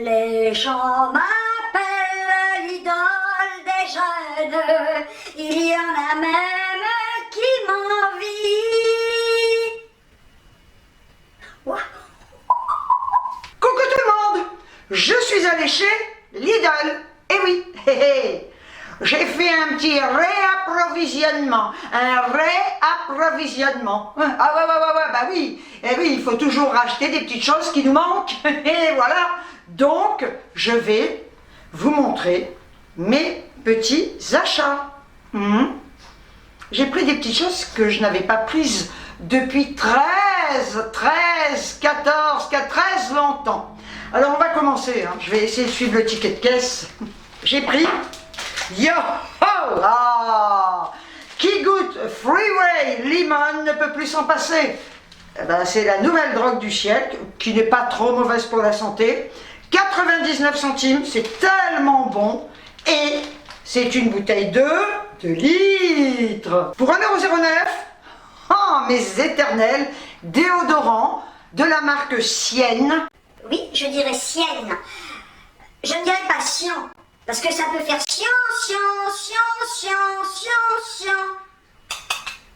Les gens m'appellent l'idole des jeunes, il y en a même qui m'envient. Wow. Coucou tout le monde, je suis allée chez Lidl. Eh oui, j'ai fait un petit réapprovisionnement. Ah ouais, bah oui. Eh oui, il faut toujours racheter des petites choses qui nous manquent. Et voilà. Donc, je vais vous montrer mes petits achats. J'ai pris des petites choses que je n'avais pas prises depuis 13 longtemps. Alors, on va commencer. Je vais essayer de suivre le ticket de caisse. J'ai pris qui goûte Freeway Lemon ne peut plus s'en passer. Eh ben, c'est la nouvelle drogue du siècle qui n'est pas trop mauvaise pour la santé. 99 centimes, c'est tellement bon et c'est une bouteille de 2 litres. Pour 1,09 €, mes éternels déodorants de la marque Sienne. Oui, je dirais sienne. Je ne dirais pas Sion, parce que ça peut faire Sion.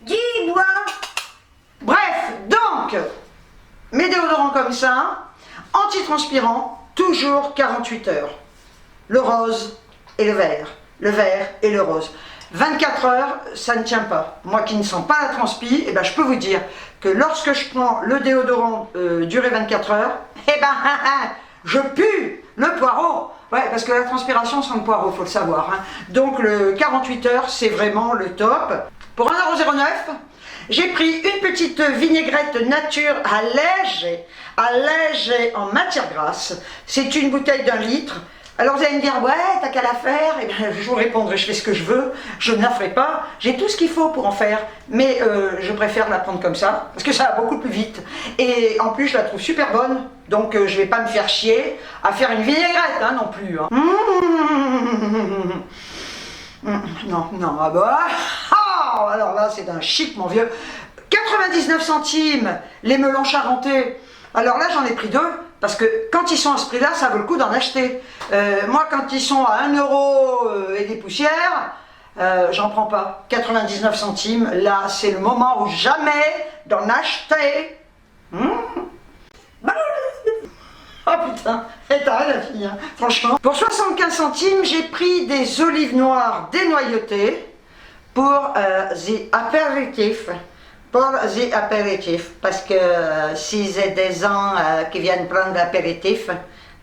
Du bois. Bref, donc, mes déodorants comme ça, antitranspirants, toujours 48 heures. Le rose et le vert et le rose. 24 heures, ça ne tient pas. Moi qui ne sens pas la transpi, je peux vous dire que lorsque je prends le déodorant duré 24 heures, je pue le poireau. Ouais, parce que la transpiration sent le poireau, faut le savoir. Donc le 48 heures, c'est vraiment le top. Pour 1,09 €, j'ai pris une petite vinaigrette nature allégée en matière grasse. C'est une bouteille d'1 litre. Alors vous allez me dire, ouais, t'as qu'à la faire. Je vous répondrai, je fais ce que je veux, je ne la ferai pas. J'ai tout ce qu'il faut pour en faire, mais je préfère la prendre comme ça, parce que ça va beaucoup plus vite. Et en plus, je la trouve super bonne, donc je vais pas me faire chier à faire une vinaigrette non plus. Non, alors là, c'est d'un chic, mon vieux. 99 centimes, les melons charentais. Alors là, j'en ai pris 2. Parce que quand ils sont à ce prix-là, ça vaut le coup d'en acheter. Moi, quand ils sont à 1 € et des poussières, j'en prends pas. 99 centimes, là, c'est le moment ou jamais d'en acheter. Oh putain, t'as rien à finir, franchement. Pour 75 centimes, j'ai pris des olives noires dénoyautées pour the apéritif. Pour the apéritif, parce que si j'ai des gens qui viennent prendre l'apéritif,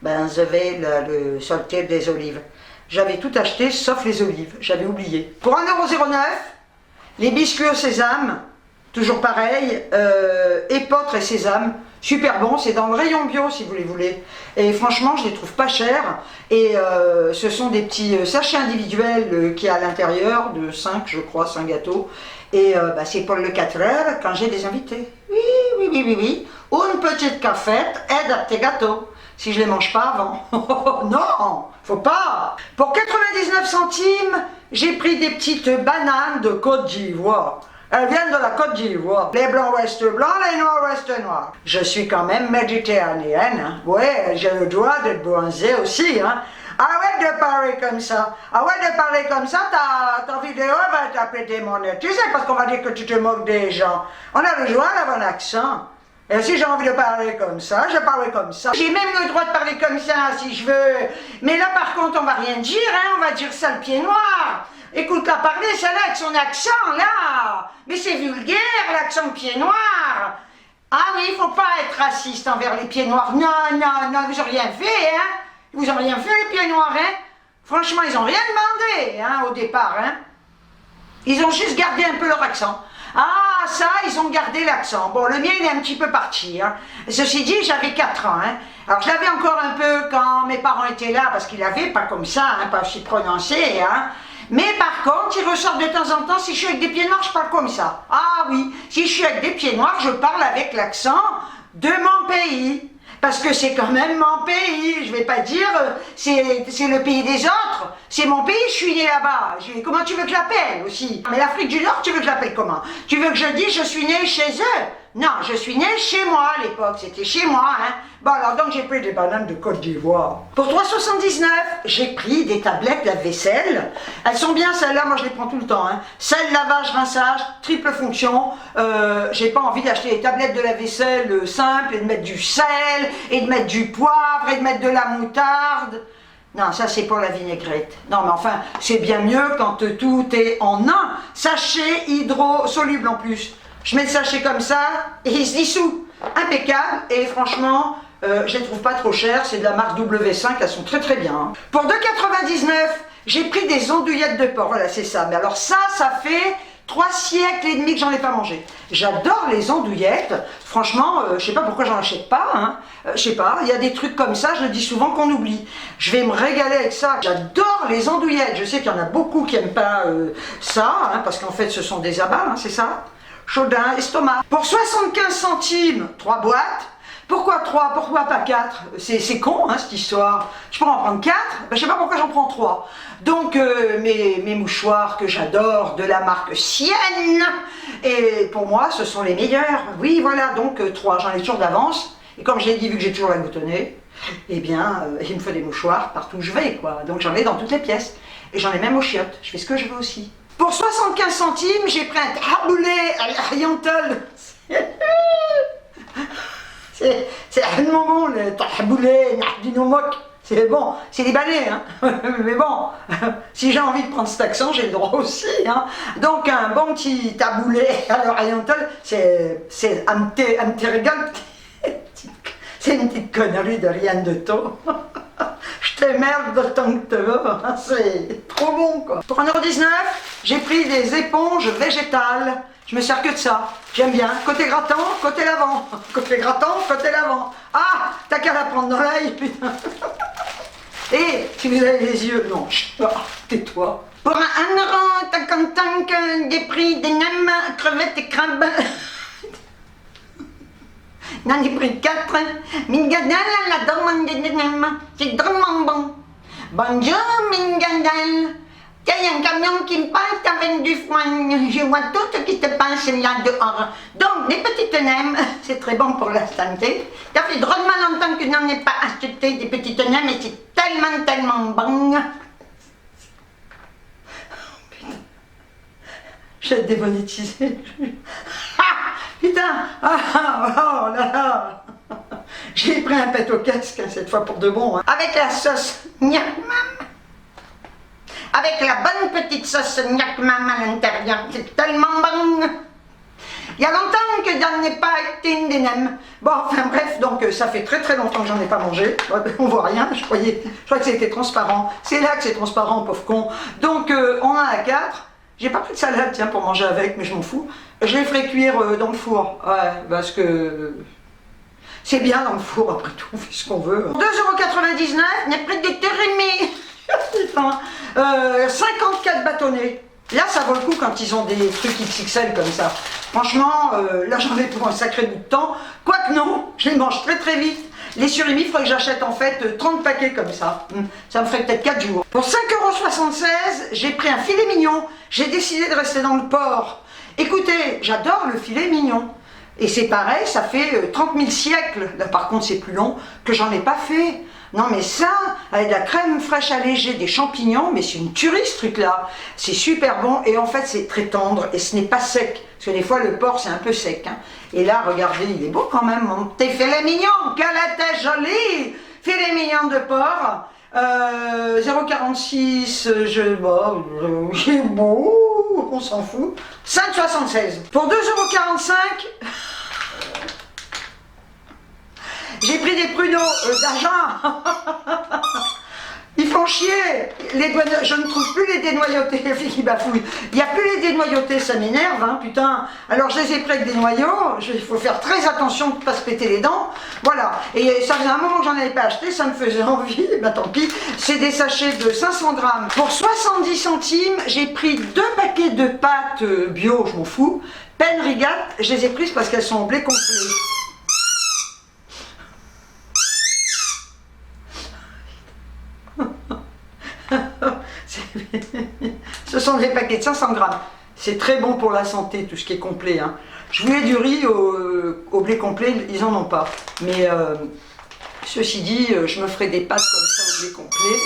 je vais le sortir des olives. J'avais tout acheté sauf les olives, j'avais oublié. Pour 1,09 €, les biscuits au sésame, toujours pareil, épeautre et sésame, super bon, c'est dans le rayon bio si vous les voulez. Et franchement, je les trouve pas chers. Et ce sont des petits sachets individuels qu'il y a à l'intérieur, de 5, je crois, 5 gâteaux. Et c'est pour le 4 heures quand j'ai des invités. Oui. Une petite cafette et un petit gâteau. Si je les mange pas avant. Non, faut pas. Pour 99 centimes, j'ai pris des petites bananes de Côte d'Ivoire. Elles viennent de la Côte d'Ivoire. Les blancs restent blancs, les noirs restent noirs. Je suis quand même méditerranéenne. Ouais, j'ai le droit d'être bronzée aussi. Arrête de parler comme ça. Ta vidéo va t'appeler démonétisée parce qu'on va dire que tu te moques des gens. On a le droit d'avoir un accent. Et si j'ai envie de parler comme ça, je parlerai comme ça. J'ai même le droit de parler comme ça si je veux. Mais là par contre, on va rien dire, on va dire ça le pied noir. Écoute-la parler, celle-là avec son accent, là. Mais c'est vulgaire, l'accent pied noir. Ah oui, il faut pas être raciste envers les pieds noirs. Non, vous n'avez rien fait, Vous n'ont rien fait, les pieds noirs, Franchement, ils n'ont rien demandé, au départ, Ils ont juste gardé un peu leur accent. Ah, ça, ils ont gardé l'accent. Bon, le mien, il est un petit peu parti, Ceci dit, j'avais 4 ans, Alors, je l'avais encore un peu quand mes parents étaient là, parce qu'ils l'avaient pas comme ça, pas aussi prononcé, Mais par contre, il ressort de temps en temps, si je suis avec des pieds noirs, je parle comme ça. Ah oui, si je suis avec des pieds noirs, je parle avec l'accent de mon pays. Parce que c'est quand même mon pays, je vais pas dire c'est le pays des autres, c'est mon pays, je suis né là-bas. Comment tu veux que je l'appelle aussi? Mais l'Afrique du Nord, tu veux que je l'appelle comment? Tu veux que je dise je suis né chez eux? Non, je suis née chez moi à l'époque, c'était chez moi, hein. Bon alors donc j'ai pris des bananes de Côte d'Ivoire. Pour 3,79, j'ai pris des tablettes lave-vaisselle. Elles sont bien celles-là, moi je les prends tout le temps, hein. Sel, lavage, rinçage, triple fonction. J'ai pas envie d'acheter des tablettes de lave-vaisselle simples et de mettre du sel, et de mettre du poivre, et de mettre de la moutarde. Non, ça c'est pour la vinaigrette. Non mais enfin, c'est bien mieux quand tout est en un sachet hydrosoluble en plus. Je mets le sachet comme ça et il se dissout. Impeccable. Et franchement, je les trouve pas trop chères. C'est de la marque W5, elles sont très très bien. Hein. Pour 2,99, j'ai pris des andouillettes de porc. Voilà, c'est ça. Mais alors ça fait 3 siècles et demi que j'en ai pas mangé. J'adore les andouillettes. Franchement, je sais pas pourquoi j'en achète pas. Hein. Je sais pas, il y a des trucs comme ça, je le dis souvent qu'on oublie. Je vais me régaler avec ça. J'adore les andouillettes. Je sais qu'il y en a beaucoup qui n'aiment pas ça, hein, parce qu'en fait ce sont des abats, hein, c'est ça. Chaudin, estomac. Pour 75 centimes, 3 boîtes. Pourquoi 3? Pourquoi pas 4? C'est con, hein, cette histoire. Je pourrais en prendre 4, ben, je sais pas pourquoi j'en prends 3. Donc, mes mouchoirs que j'adore, de la marque Sienne. Et pour moi, ce sont les meilleurs. Oui, voilà, donc 3, j'en ai toujours d'avance. Et comme je l'ai dit, vu que j'ai toujours la boutonnée, eh bien, il me faut des mouchoirs partout où je vais, quoi. Donc j'en ai dans toutes les pièces. Et j'en ai même aux chiottes. Je fais ce que je veux aussi. Pour 75 centimes, j'ai pris un taboulé à l'oriental. C'est un moment, le taboulé, nardinomoc. C'est bon, c'est libanais, hein. Mais bon, si j'ai envie de prendre cet accent, j'ai le droit aussi, hein. Donc un bon petit taboulé à l'oriental, c'est un petit régal. C'est une petite connerie de rien de tout. Je t'emmerde de tant que te vas, hein, c'est trop bon quoi. Pour 1,19 €, j'ai pris des éponges végétales. Je me sers que de ça. J'aime bien. Côté grattant, côté lavant. Côté grattant, côté lavant. Ah, t'as qu'à la prendre dans l'œil, putain. Et si vous avez les yeux, non, tais-toi. Pour 1 €, t'as content que j'ai pris des nems, crevettes et crabes. J'en ai pris 4. Mingadal à la demande des nems. C'est drôlement bon. Bonjour, Mingadal. Tiens, il y a un camion qui me passe avec du foin. Je vois tout ce qui se passe là dehors. Donc, des petites nems, c'est très bon pour la santé. Ça fait drôlement longtemps que je n'en ai pas acheté des petites nems, mais c'est tellement, tellement bon. Je vais être démonétisée. Ah, putain, oh là là. J'ai pris un pet au casque, hein, cette fois pour de bon. Hein. Avec la sauce gnac mam. Avec la bonne petite sauce gnac mam à l'intérieur. C'est tellement bon. Il y a longtemps que j'en ai pas été une des nems. Bon, enfin bref, donc ça fait très très longtemps que j'en ai pas mangé. On voit rien, je croyais que c'était transparent. C'est là que c'est transparent, pauvre con. Donc on en a 4. J'ai pas pris de salade, tiens, pour manger avec, mais je m'en fous. Je les ferai cuire dans le four. Ouais, parce que c'est bien dans le four, après tout, on fait ce qu'on veut. 2,99 €, j'ai pris des térémés. Putain, 54 bâtonnets. Là, ça vaut le coup quand ils ont des trucs XXL comme ça. Franchement, là, j'en ai pour un sacré bout de temps. Quoique non, je les mange très très vite. Les surimi, il faudrait que j'achète en fait 30 paquets comme ça. Ça me ferait peut-être 4 jours. Pour 5,76 €, j'ai pris un filet mignon. J'ai décidé de rester dans le porc. Écoutez, j'adore le filet mignon. Et c'est pareil, ça fait 30 000 siècles, là par contre c'est plus long, que j'en ai pas fait. Non mais ça, avec de la crème fraîche allégée, des champignons, mais c'est une tuerie ce truc-là. C'est super bon et en fait c'est très tendre et ce n'est pas sec. Parce que des fois le porc c'est un peu sec. Hein. Et là, regardez, il est beau quand même, mon petit filet mignon, quelle était jolie. Filet mignon de porc, 0,46, il est beau, on s'en fout. 5,76. Pour 2,45 €, j'ai pris des pruneaux d'argent. Ils font chier. Je ne trouve plus les dénoyautés, les filles qui bafouillent. Il n'y a plus les dénoyautés, ça m'énerve, hein, putain. Alors je les ai pris avec des noyaux, il faut faire très attention de ne pas se péter les dents. Voilà, et ça faisait un moment que j'en avais pas acheté, ça me faisait envie, bah tant pis. C'est des sachets de 500 grammes. Pour 70 centimes, j'ai pris 2 paquets de pâtes bio, je m'en fous. Penrigat, je les ai prises parce qu'elles sont en blé complet. Ce sont des paquets de 500 grammes. C'est très bon pour la santé, tout ce qui est complet. Hein. Je voulais du riz au blé complet, ils en ont pas. Mais ceci dit, je me ferai des pâtes comme ça au blé complet.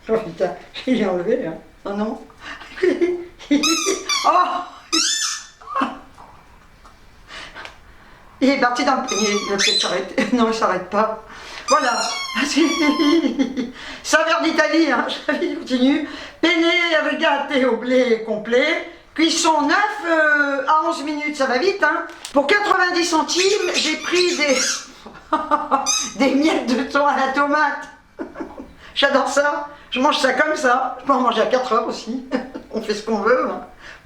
Oh putain, je l'ai enlevé, hein. Oh non. Oh, il est parti dans le panier, il va peut-être s'arrêter. Non, il s'arrête pas. Voilà. Saveur d'Italie, hein. Je continue. Penne rigate au blé complet. Cuisson 9 à 11 minutes, ça va vite, hein. Pour 90 centimes, j'ai pris des miettes de thon à la tomate. J'adore ça. Je mange ça comme ça. Je peux en manger à 4 heures aussi. On fait ce qu'on veut, hein.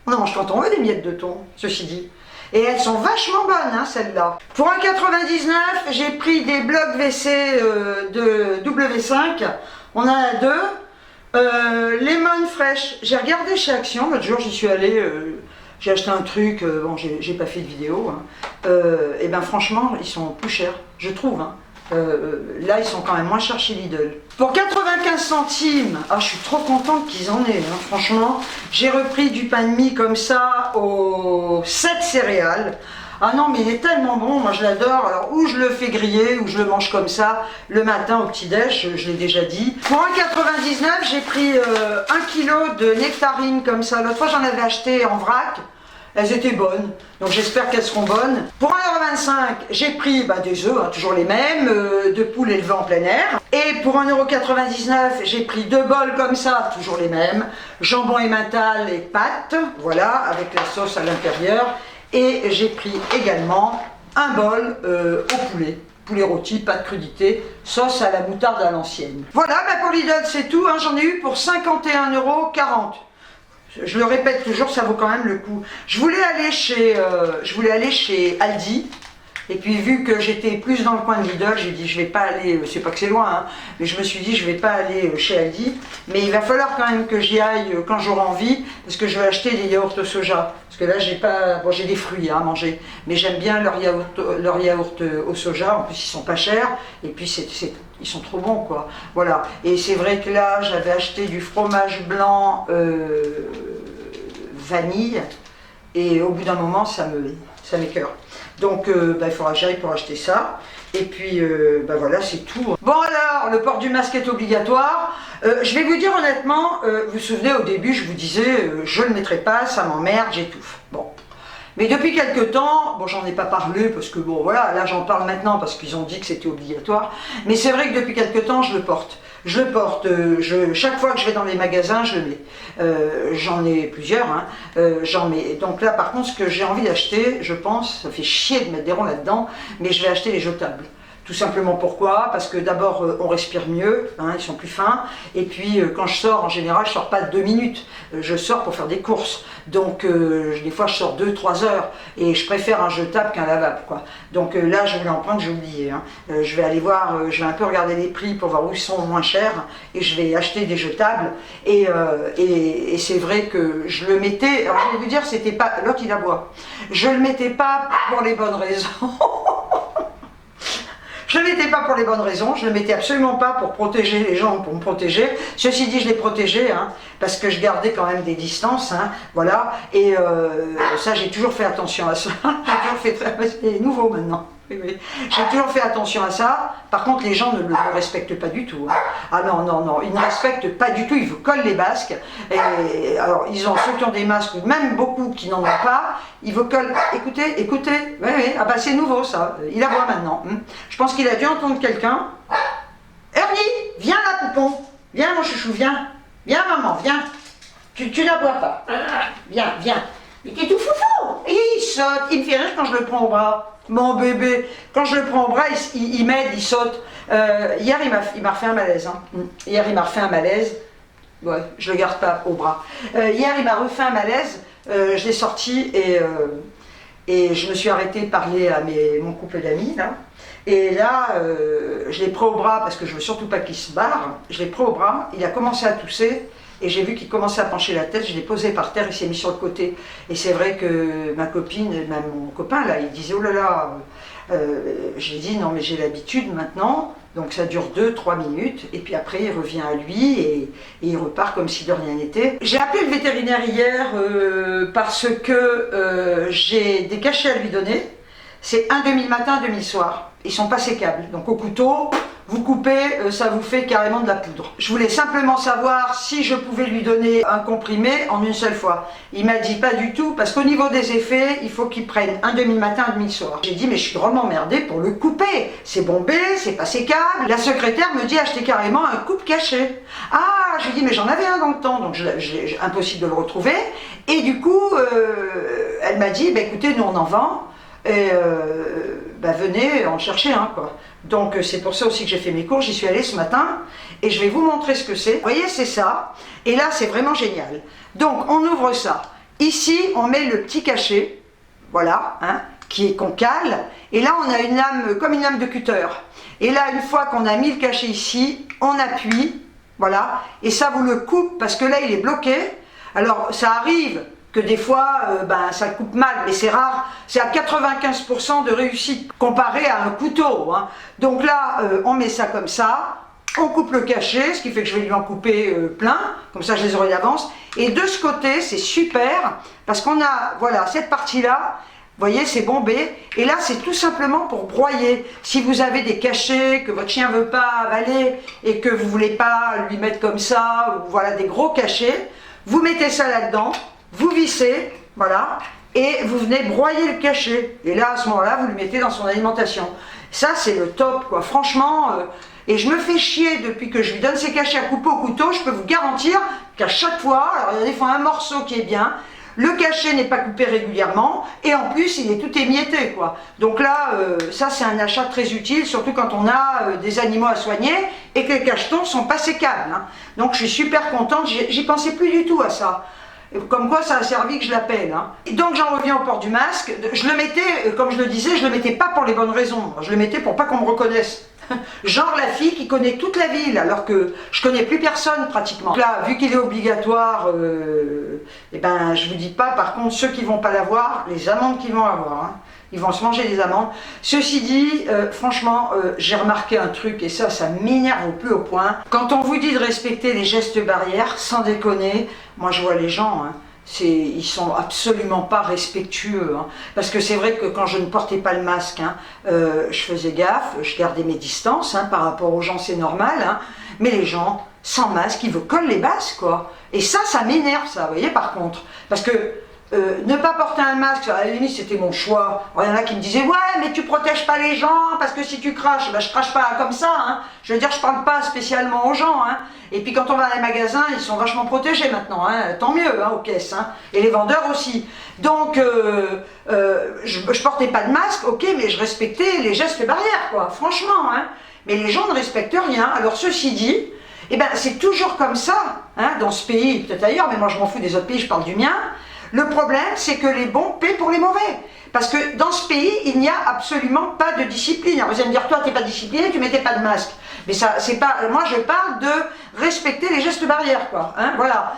On en mange quand on veut des miettes de thon, ceci dit. Et elles sont vachement bonnes, hein, celles-là. Pour 1,99 €, j'ai pris des blocs WC de W5. On en a deux. Lemon fraîche. J'ai regardé chez Action. L'autre jour, j'y suis allée. J'ai acheté un truc. Bon, j'ai pas fait de vidéo. Hein. Et ben franchement, ils sont plus chers, je trouve. Hein. Là, ils sont quand même moins chers chez Lidl. Pour 95 centimes, ah, je suis trop contente qu'ils en aient. Hein. Franchement, j'ai repris du pain de mie comme ça au 7 céréales. Ah non, mais il est tellement bon, moi je l'adore. Alors, ou je le fais griller, ou je le mange comme ça le matin au petit-déj, je l'ai déjà dit. Pour 1,99 €, j'ai pris 1 kg de nectarines comme ça. L'autre fois, j'en avais acheté en vrac. Elles étaient bonnes, donc j'espère qu'elles seront bonnes. Pour 1,25 €, j'ai pris des œufs, hein, toujours les mêmes, de poules élevées en plein air. Et pour 1,99 €, j'ai pris 2 bols comme ça, toujours les mêmes. Jambon emmental et pâtes, voilà, avec la sauce à l'intérieur. Et j'ai pris également un bol au poulet. Poulet rôti, pâte crudité, sauce à la moutarde à l'ancienne. Voilà, pour Lidl c'est tout, hein, j'en ai eu pour 51,40 €. Je le répète toujours, ça vaut quand même le coup. Je voulais aller chez Aldi. Et puis vu que j'étais plus dans le coin de Lidl, j'ai dit je vais pas aller, c'est pas que c'est loin, hein, mais je me suis dit je vais pas aller chez Aldi, mais il va falloir quand même que j'y aille quand j'aurai envie, parce que je vais acheter des yaourts au soja. Parce que là j'ai pas, bon j'ai des fruits à manger, mais j'aime bien leurs yaourts au soja, en plus ils sont pas chers, et puis ils sont trop bons quoi. Voilà, et c'est vrai que là j'avais acheté du fromage blanc vanille, et au bout d'un moment ça m'écœure. Donc il faudra que j'aille pour acheter ça. Et puis voilà, c'est tout. Bon alors, le port du masque est obligatoire. Je vais vous dire honnêtement, vous vous souvenez au début, je vous disais, je ne le mettrai pas, ça m'emmerde, j'étouffe. Bon. Mais depuis quelques temps, bon j'en ai pas parlé parce que bon voilà, là j'en parle maintenant parce qu'ils ont dit que c'était obligatoire. Mais c'est vrai que depuis quelques temps, je le porte. Je le porte, chaque fois que je vais dans les magasins, je le mets. J'en ai plusieurs, hein, j'en mets. Donc là, par contre, ce que j'ai envie d'acheter, je pense, ça fait chier de mettre des ronds là-dedans, mais je vais acheter les jetables. Tout simplement pourquoi? Parce que d'abord, on respire mieux, hein, ils sont plus fins, et puis quand je sors, en général, je sors pas 2 minutes, je sors pour faire des courses. Donc des fois, je sors 2-3 heures, et je préfère un jetable qu'un lavable, quoi. Donc là, je voulais en prendre, j'ai oublié. Hein. Je vais aller voir, je vais un peu regarder les prix pour voir où ils sont moins chers, et je vais acheter des jetables. Et c'est vrai que je le mettais, alors je vais vous dire, c'était pas, l'autre il aboie. Je le mettais pas pour les bonnes raisons. Je ne le mettais pas pour les bonnes raisons, je ne le mettais absolument pas pour protéger les gens, pour me protéger. Ceci dit, je l'ai protégé, hein, parce que je gardais quand même des distances, hein, voilà. Et ça, j'ai toujours fait attention à ça. J'ai toujours fait c'est nouveau maintenant. Oui, oui. J'ai toujours fait attention à ça. Par contre, les gens ne le respectent pas du tout. Hein. Ah non, non, non, ils ne respectent pas du tout. Ils vous collent les masques. Et, alors, ils ont ceux qui ont des masques, même beaucoup qui n'en ont pas. Ils vous collent. Écoutez, écoutez. Oui, oui. Ah bah c'est nouveau ça. Il aboie maintenant. Je pense qu'il a dû entendre quelqu'un. Ernie, viens là, poupon. Viens, mon chouchou, viens. Viens, maman, viens. Tu n'aboies pas. Viens, viens. Mais t'es tout foufou. Et il saute. Il me fait rire quand je le prends au bras. Mon bébé, quand je le prends au bras, il m'aide, il saute. Hier, il m'a refait un malaise. Hein. Hier, il m'a refait un malaise. Ouais, je le garde pas au bras. Hier, il m'a refait un malaise. Je l'ai sorti et je me suis arrêtée de parler à mon couple d'amis, là. Et là, je l'ai pris au bras parce que je veux surtout pas qu'il se barre. Je l'ai pris au bras. Il a commencé à tousser. et j'ai vu qu'il commençait à pencher la tête, je l'ai posé par terre, il s'est mis sur le côté. Et c'est vrai que ma copine, même mon copain là, il disait oh là là, j'ai dit non mais j'ai l'habitude maintenant, donc ça dure 2-3 minutes, et puis après il revient à lui et il repart comme si de rien n'était. J'ai appelé le vétérinaire hier parce que j'ai des cachets à lui donner, c'est un demi-matin, un demi-soir, ils sont pas sécables, donc au couteau, vous coupez, ça vous fait carrément de la poudre. Je voulais simplement savoir si je pouvais lui donner un comprimé en une seule fois. Il m'a dit pas du tout, parce qu'au niveau des effets, il faut qu'il prenne un demi-matin, un demi-soir. J'ai dit, mais je suis vraiment emmerdée pour le couper. C'est bombé, c'est pas sécable. La secrétaire me dit, achetez carrément un coupe-cachet. Ah, j'ai dit, mais j'en avais un dans le temps, donc impossible de le retrouver. Et du coup, elle m'a dit, bah, écoutez, nous on en vend. Et bah, venez en chercher un, quoi. Donc c'est pour ça aussi que j'ai fait mes cours, j'y suis allée ce matin et je vais vous montrer ce que c'est. Vous voyez, c'est ça, et là c'est vraiment génial. Donc on ouvre ça, ici on met le petit cachet, voilà, hein, qu'on cale, et là on a une lame, comme une lame de cutter. Et là une fois qu'on a mis le cachet ici, on appuie, voilà, et ça vous le coupe parce que là il est bloqué. Alors ça arrive que des fois, ben, ça coupe mal, mais c'est rare, c'est à 95% de réussite, comparé à un couteau, hein. Donc là, on met ça comme ça, on coupe le cachet, ce qui fait que je vais lui en couper plein, comme ça je les aurai d'avance, et de ce côté, c'est super, parce qu'on a, voilà, cette partie-là, vous voyez, c'est bombé, et là, c'est tout simplement pour broyer. Si vous avez des cachets que votre chien ne veut pas avaler, et que vous ne voulez pas lui mettre comme ça, ou voilà, des gros cachets, vous mettez ça là-dedans, vous vissez, voilà, et vous venez broyer le cachet. Et là, à ce moment-là, vous le mettez dans son alimentation. Ça, c'est le top, quoi. Franchement, et je me fais chier depuis que je lui donne ses cachets à couper au couteau. Je peux vous garantir qu'à chaque fois, alors il y a des fois un morceau qui est bien, le cachet n'est pas coupé régulièrement, et en plus, il est tout émietté, quoi. Donc là, ça, c'est un achat très utile, surtout quand on a des animaux à soigner, et que les cachetons sont pas sécables, hein. Donc je suis super contente, j'y pensais plus du tout à ça. Comme quoi ça a servi que je l'appelle, hein. Et donc j'en reviens au port du masque. Je le mettais, comme je le disais, je le mettais pas pour les bonnes raisons. Je le mettais pour pas qu'on me reconnaisse. Genre la fille qui connaît toute la ville, alors que je connais plus personne pratiquement. Là, vu qu'il est obligatoire, eh ben, je vous dis pas, par contre, ceux qui vont pas l'avoir, les amendes qu'ils vont avoir, hein. Ils vont se manger des amendes. Ceci dit, franchement, j'ai remarqué un truc, et ça m'énerve au plus haut point. Quand on vous dit de respecter les gestes barrières, sans déconner, moi je vois les gens, hein, ils sont absolument pas respectueux, hein. Parce que c'est vrai que quand je ne portais pas le masque, hein, je faisais gaffe, je gardais mes distances, hein, par rapport aux gens c'est normal, hein, mais les gens sans masque, ils vous collent les basses, quoi. Et ça m'énerve, ça, vous voyez, par contre. Parce que ne pas porter un masque, à la limite c'était mon choix. Il y en a qui me disaient ouais mais tu protèges pas les gens parce que si tu craches, ben, je crache pas comme ça, hein. Je veux dire, je parle pas spécialement aux gens, hein. Et puis quand on va dans les magasins, ils sont vachement protégés maintenant, hein. Tant mieux, hein, aux caisses, hein. Et les vendeurs aussi. Donc je portais pas de masque, ok, mais je respectais les gestes barrières, quoi, franchement, hein. Mais les gens ne respectent rien. Alors ceci dit, eh ben, c'est toujours comme ça, hein, dans ce pays, peut-être ailleurs, mais moi je m'en fous des autres pays, je parle du mien. Le problème, c'est que les bons paient pour les mauvais. Parce que dans ce pays, il n'y a absolument pas de discipline. Alors vous allez me dire, toi, tu n'es pas discipliné, tu ne mettais pas de masque. Mais ça, c'est pas. Moi, je parle de respecter les gestes barrières, quoi. Hein, voilà.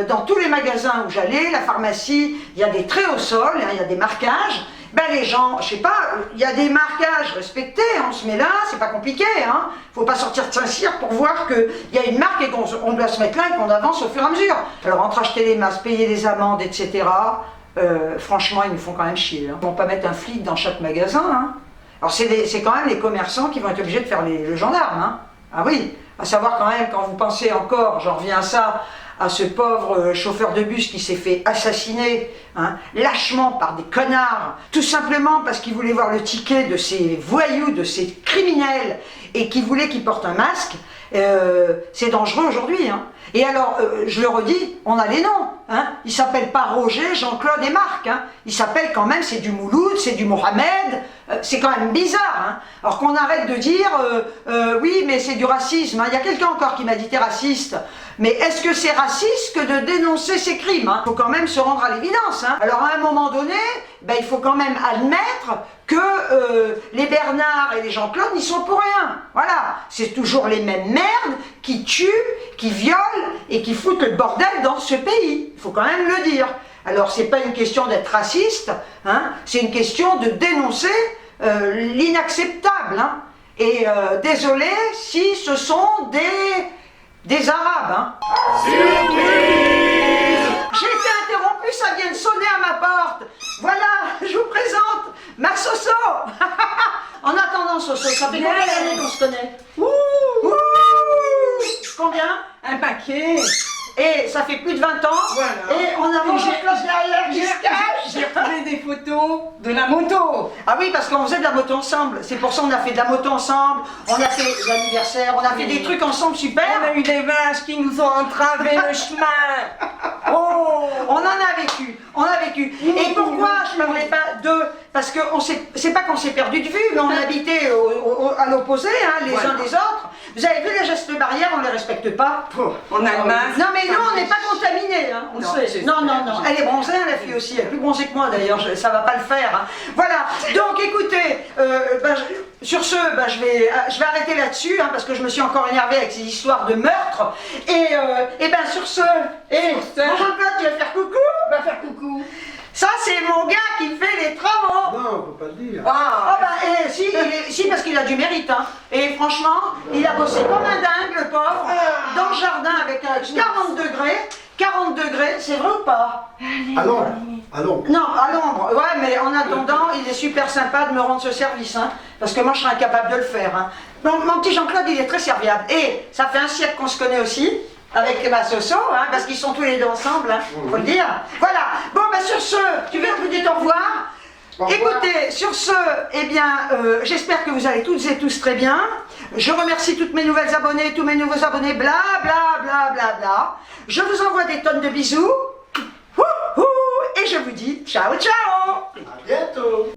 Dans tous les magasins où j'allais, la pharmacie, il y a des traits au sol, hein, il y a des marquages. Ben les gens, je sais pas, il y a des marquages respectés, on se met là, c'est pas compliqué, hein. Faut pas sortir de Saint-Cyr pour voir qu'il y a une marque et qu'on doit se mettre là et qu'on avance au fur et à mesure. Alors entre acheter les masques, payer les amendes, etc., franchement, ils nous font quand même chier, hein. Ils vont pas mettre un flic dans chaque magasin, hein. Alors c'est quand même les commerçants qui vont être obligés de faire le gendarme, hein. Ah oui, à savoir quand même, quand vous pensez encore, j'en reviens à ça, à ce pauvre chauffeur de bus qui s'est fait assassiner, hein, lâchement par des connards, tout simplement parce qu'il voulait voir le ticket de ces voyous, de ces criminels, et qui voulait qu'il porte un masque. C'est dangereux aujourd'hui, hein. Et alors, je le redis, on a les noms, hein. Il s'appelle pas Roger, Jean-Claude et Marc, hein. Il s'appelle quand même, c'est du Mouloud, c'est du Mohamed, c'est quand même bizarre, hein. Alors qu'on arrête de dire, oui, mais c'est du racisme, hein. Il y a quelqu'un encore qui m'a dit, t'es raciste. Mais est-ce que c'est raciste que de dénoncer ces crimes, hein? Il faut quand même se rendre à l'évidence, hein. Alors à un moment donné, ben, il faut quand même admettre que les Bernard et les Jean-Claude n'y sont pour rien. Voilà, c'est toujours les mêmes merdes qui tuent, qui violent et qui foutent le bordel dans ce pays. Il faut quand même le dire. Alors, c'est pas une question d'être raciste, hein, c'est une question de dénoncer l'inacceptable. Hein. Et désolé si ce sont des Arabes. Hein. J'ai été interrompu, ça vient de sonner à ma porte. Voilà, je vous présente ma Soso. En attendant, Soso, ça fait combien d'années qu'on se connaît? Ouh. Combien? Un paquet. Et ça fait plus de 20 ans. Voilà. Et on a mangé place derrière qui se cache. J'ai retrouvé des photos de la moto. Ah oui, parce qu'on faisait de la moto ensemble. C'est pour ça qu'on a fait de la moto ensemble. On a fait l'anniversaire, on a fait des trucs ensemble super. On a eu des vaches qui nous ont entravé le chemin. Oh. On en a vécu, on a vécu. Et pourquoi je ne parlais pas d'eux? Parce que c'est pas qu'on s'est perdu de vue, mais on habitait à l'opposé, hein, les uns des autres. Vous avez vu les gestes barrières, on ne les respecte pas. On a le masque. Non mais nous, on n'est pas contaminés, hein, on le Non, sait. c'est Non, sûr, non, non. Elle est bronzée, hein, la fille aussi. Elle est plus bronzée que moi d'ailleurs, ça va pas le faire. Hein. Voilà, donc écoutez, sur ce, je vais arrêter là-dessus, hein, parce que je me suis encore énervée avec ces histoires de meurtre. Et ben sur ce, bonjour Claude, tu vas faire coucou? On va faire coucou. Ça, c'est mon gars qui fait les travaux. Non, on peut pas le dire. Ah, si, parce qu'il a du mérite. Hein. Et franchement, il a bossé comme un dingue, le pauvre, dans le jardin avec 40 degrés. 40 degrés, c'est vrai ou pas? À l'ombre. À l'ombre. Non, à l'ombre. Ouais, mais en attendant, il est super sympa de me rendre ce service. Hein, parce que moi, je serais incapable de le faire. Hein. Mon petit Jean-Claude, il est très serviable. Et ça fait un siècle qu'on se connaît aussi. Avec ma Soso, hein, parce qu'ils sont tous les deux ensemble, hein, faut le dire. Voilà, bon, sur ce, tu veux vous dire au revoir? Au revoir. Écoutez, sur ce, eh bien, j'espère que vous allez toutes et tous très bien. Je remercie toutes mes nouvelles abonnées, tous mes nouveaux abonnés, bla bla bla bla bla. Je vous envoie des tonnes de bisous. Et je vous dis ciao ciao. À bientôt.